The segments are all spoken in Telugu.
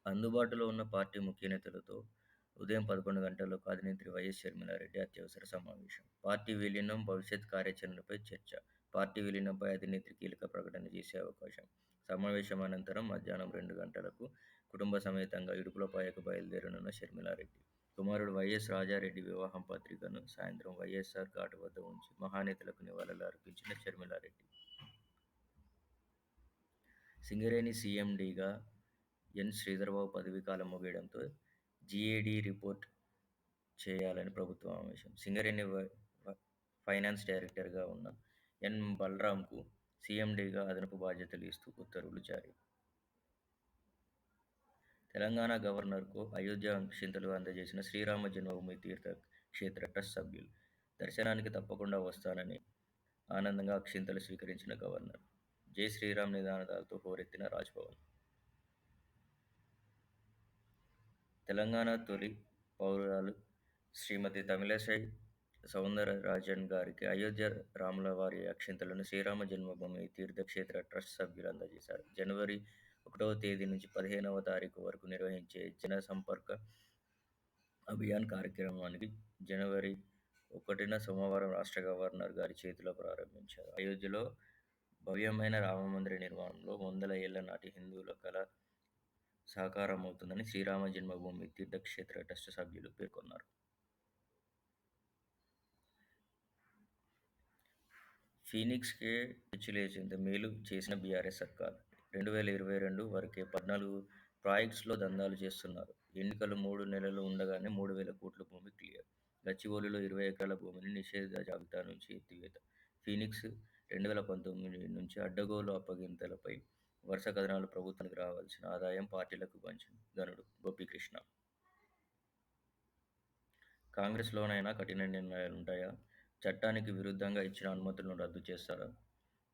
అందుబాటులో ఉన్న పార్టీ ముఖ్య నేతలతో ఉదయం 11 గంటలకు అధినేత్రి వైఎస్ షర్మిలారెడ్డి అత్యవసర సమావేశం. పార్టీ విలీనం, భవిష్యత్ కార్యాచరణపై చర్చ. పార్టీ విలీనంపై అధినేత్రి కీలక ప్రకటన చేసే అవకాశం. సమావేశం అనంతరం మధ్యాహ్నం 2 గంటలకు కుటుంబ సమేతంగా ఇడుపులపాయకు బయలుదేరనున్న షర్మిలారెడ్డి. కుమారుడు వైఎస్ రాజారెడ్డి వివాహం పత్రికను సాయంత్రం వైఎస్ఆర్ ఘాట్ వద్ద ఉంచి మహానేతలకు నివాళులు అర్పించిన షర్మిలారెడ్డి. సింగరేణి సీఎండీగా ఎన్. శ్రీధర్బాబు పదవీకాలం ముగియడంతో జీఏడీ రిపోర్ట్ చేయాలని ప్రభుత్వం ఆదేశం. సింగరేణి ఫైనాన్స్ డైరెక్టర్గా ఉన్న ఎన్. బలరాంకు సీఎండీగా అదనపు బాధ్యతలు ఇస్తూ ఉత్తర్వులు జారీ. తెలంగాణ గవర్నర్కు అయోధ్య అక్షింతలు అందజేసిన శ్రీరామ జన్మభూమి తీర్థ క్షేత్ర ట్రస్ట్ సభ్యులు. దర్శనానికి తప్పకుండా వస్తానని ఆనందంగా అక్షింతలు స్వీకరించిన గవర్నర్. జై శ్రీరామ్ నినాదాలతో హోరెత్తిన రాజ్భవన్. తెలంగాణ తొలి పౌరురాలు శ్రీమతి తమిళసై సౌందరరాజన్ గారికి అయోధ్య రాములవారి అక్షింతలను శ్రీరామ జన్మభూమి తీర్థక్షేత్ర ట్రస్ట్ సభ్యులు అందజేశారు. జనవరి 1వ తేదీ నుంచి 15వ తారీఖు వరకు నిర్వహించే జన సంపర్క అభియాన్ కార్యక్రమానికి జనవరి 1న సోమవారం రాష్ట్ర గవర్నర్ గారి చేతుల్లో ప్రారంభించారు. అయోధ్యలో భవ్యమైన రామమందిర నిర్మాణంలో వందల ఏళ్ల నాటి హిందువుల కల సాకారమవుతుందని శ్రీరామ జన్మభూమి తీర్థక్షేత్ర ట్రస్ట్ సభ్యులు పేర్కొన్నారు. ఫీనిక్స్కే పిచ్చిలేసేంత మేలు చేసిన బీఆర్ఎస్ సర్కార్. 2022 వరకే 14 ప్రాజెక్ట్స్లో దందాలు చేస్తున్నారు. ఎన్నికలు 3 నెలలు ఉండగానే 3,000 కోట్ల భూమి క్లియర్. గచ్చిబౌలిలో 20 ఎకరాల భూమిని నిషేధ జాబితా నుంచి ఎత్తివేత. ఫీనిక్స్ 2019 నుంచి అడ్డగోలు అప్పగింతలపై వరుస కథనాలు. ప్రభుత్వానికి రావాల్సిన ఆదాయం పార్టీలకు పంచిన ఘనుడు గోపీకృష్ణ. కాంగ్రెస్లోనైనా కఠిన నిర్ణయాలుంటాయా? చట్టానికి విరుద్ధంగా ఇచ్చిన అనుమతులను రద్దు చేస్తారా?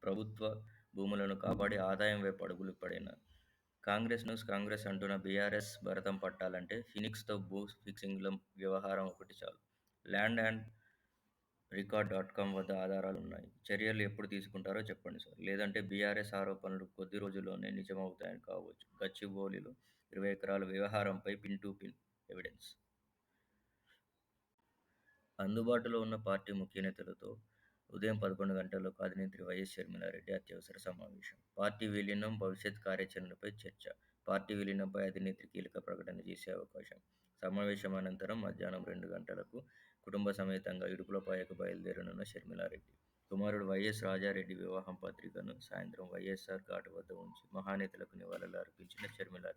ప్రభుత్వ భూములను కాపాడి ఆదాయం వైపు అడుగులు పడేనా? కాంగ్రెస్ అంటున్న బీఆర్ఎస్ భరతం పట్టాలంటే ఫీనిక్స్తో భూ ఫిక్సింగ్ల వ్యవహారం ఒకటి చాలు. ల్యాండ్ అండ్ రికార్డ్.com వద్ద ఆధారాలున్నాయి. చర్యలు ఎప్పుడు తీసుకుంటారో చెప్పండి సార్. లేదంటే బీఆర్ఎస్ ఆరోపణలు కొద్ది రోజుల్లోనే నిజమవుతాయని కావచ్చు. గచ్చిబౌలిలో 20 ఎకరాల వ్యవహారంపై పిన్ టు పిన్ ఎవిడెన్స్. అందుబాటులో ఉన్న పార్టీ ముఖ్య నేతలతో ఉదయం 11 గంటలకు అధినేత్రి వైఎస్ షర్మిలారెడ్డి అత్యవసర సమావేశం. పార్టీ విలీనం, భవిష్యత్ కార్యాచరణపై చర్చ. పార్టీ విలీనంపై అధినేత్రి కీలక ప్రకటన చేసే అవకాశం. సమావేశం అనంతరం మధ్యాహ్నం 2 గంటలకు కుటుంబ సమేతంగా ఇడుపులపాయకు బయలుదేరనున్న షర్మిలారెడ్డి. కుమారుడు వైఎస్ రాజారెడ్డి వివాహం పత్రికను సాయంత్రం వైఎస్ఆర్ ఘాట్ వద్ద ఉంచి మహానేతలకు నివాళులు అర్పించిన షర్మిలారెడ్డి.